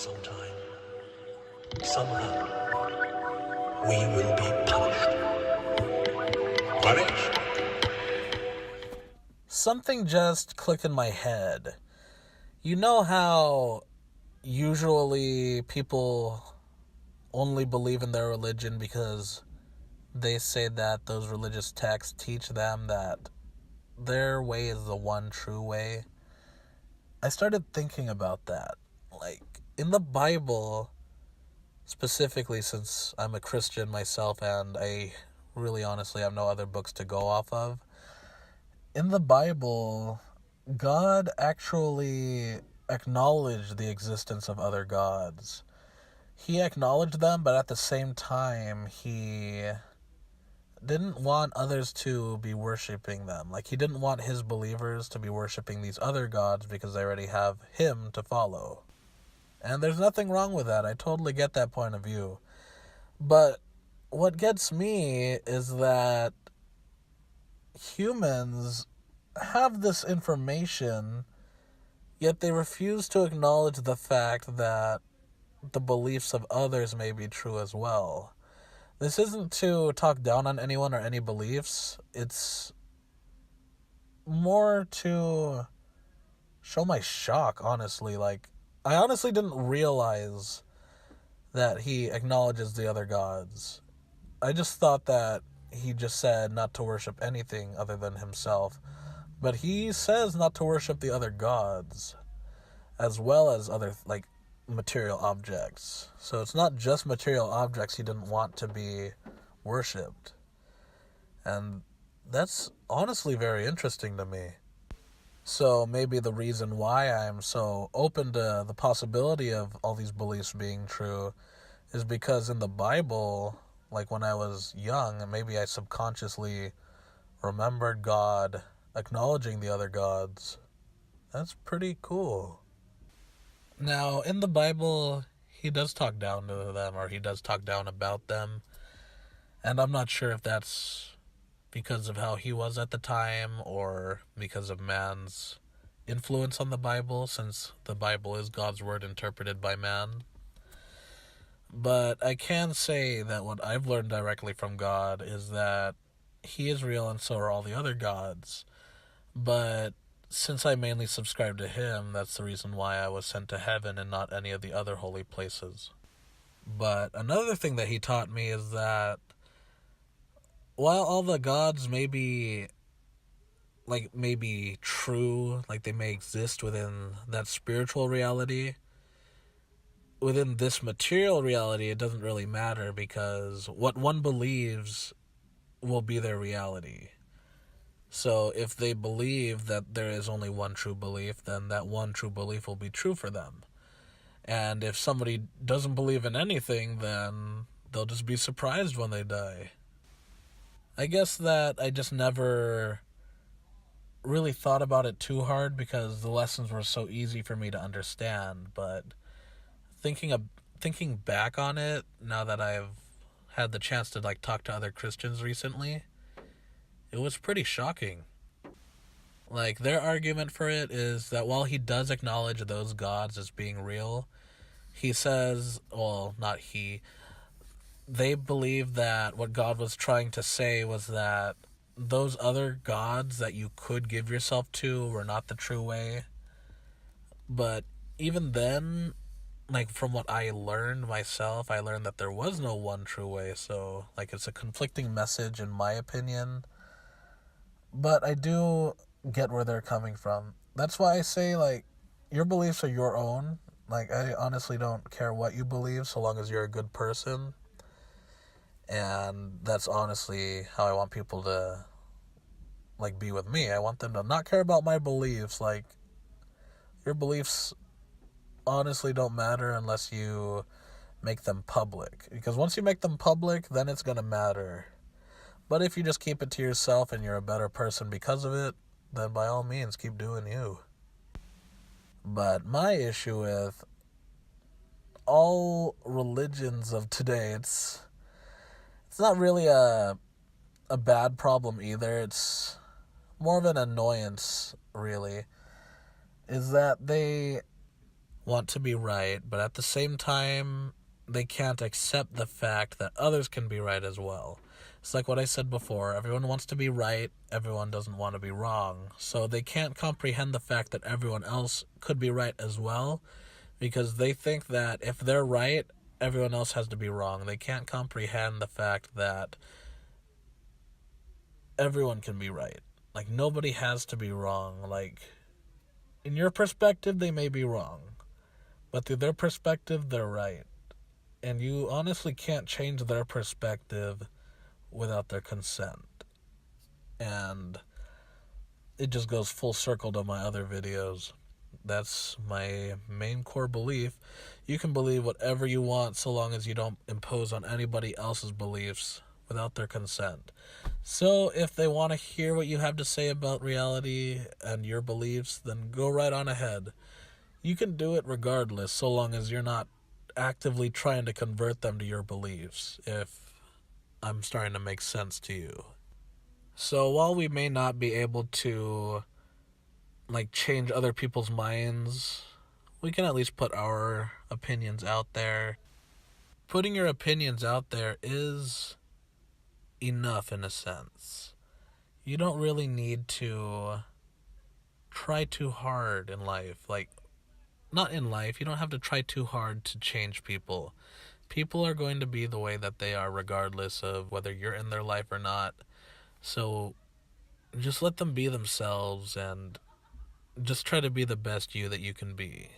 sometime, somehow, we will be punished. Punished? Something just clicked in my head. You know how usually people only believe in their religion because they say that those religious texts teach them that their way is the one true way? I started thinking about that. Like, in the Bible, specifically, since I'm a Christian myself and I really honestly have no other books to go off of, in the Bible, God actually acknowledged the existence of other gods. He acknowledged them, but at the same time, he didn't want others to be worshiping them. Like, he didn't want his believers to be worshiping these other gods because they already have him to follow. And there's nothing wrong with that. I totally get that point of view. But what gets me is that humans have this information, yet they refuse to acknowledge the fact that the beliefs of others may be true as well. This isn't to talk down on anyone or any beliefs. It's more to show my shock, honestly. Like, I honestly didn't realize that he acknowledges the other gods. I just thought that he just said not to worship anything other than himself. But he says not to worship the other gods, as well as other, like, material objects. So it's not just material objects he didn't want to be worshipped. And that's honestly very interesting to me. So maybe the reason why I'm so open to the possibility of all these beliefs being true is because in the Bible, like when I was young, maybe I subconsciously remembered God acknowledging the other gods. That's pretty cool. Now, in the Bible, he does talk down to them, or he does talk down about them. And I'm not sure if that's because of how he was at the time, or because of man's influence on the Bible, since the Bible is God's word interpreted by man. But I can say that what I've learned directly from God is that he is real and so are all the other gods. But since I mainly subscribe to him, that's the reason why I was sent to heaven and not any of the other holy places. But another thing that he taught me is that while all the gods may be true, like they may exist within that spiritual reality, within this material reality it doesn't really matter, because what one believes will be their reality. So if they believe that there is only one true belief, then that one true belief will be true for them. And if somebody doesn't believe in anything, then they'll just be surprised when they die. I guess that I just never really thought about it too hard because the lessons were so easy for me to understand. But thinking back on it, now that I've had the chance to like talk to other Christians recently, it was pretty shocking. Like, their argument for it is that while he does acknowledge those gods as being real, he says, well, not he, they believe that what God was trying to say was that those other gods that you could give yourself to were not the true way. But even then, like, from what I learned myself, I learned that there was no one true way. So, like, it's a conflicting message in my opinion. But I do get where they're coming from. That's why I say, like, your beliefs are your own. Like, I honestly don't care what you believe so long as you're a good person. And that's honestly how I want people to, like, be with me. I want them to not care about my beliefs. Like, your beliefs honestly don't matter unless you make them public. Because once you make them public, then it's going to matter. But if you just keep it to yourself and you're a better person because of it, then by all means, keep doing you. But my issue with all religions of today, it's not really a bad problem either. It's more of an annoyance, really, is that they want to be right, but at the same time, they can't accept the fact that others can be right as well. It's like what I said before, everyone wants to be right, everyone doesn't want to be wrong. So they can't comprehend the fact that everyone else could be right as well, because they think that if they're right, everyone else has to be wrong. They can't comprehend the fact that everyone can be right. Like, nobody has to be wrong. Like, in your perspective, they may be wrong, but through their perspective, they're right. And you honestly can't change their perspective without their consent. And it just goes full circle to my other videos. That's my main core belief. You can believe whatever you want so long as you don't impose on anybody else's beliefs without their consent. So if they want to hear what you have to say about reality and your beliefs, then go right on ahead. You can do it regardless so long as you're not actively trying to convert them to your beliefs, if I'm starting to make sense to you. So while we may not be able to change other people's minds, we can at least put our opinions out there. Putting your opinions out there is enough in a sense. You don't really need to try too hard in life. Not in life, you don't have to try too hard to change people. People are going to be the way that they are regardless of whether you're in their life or not. So just let them be themselves and just try to be the best you that you can be.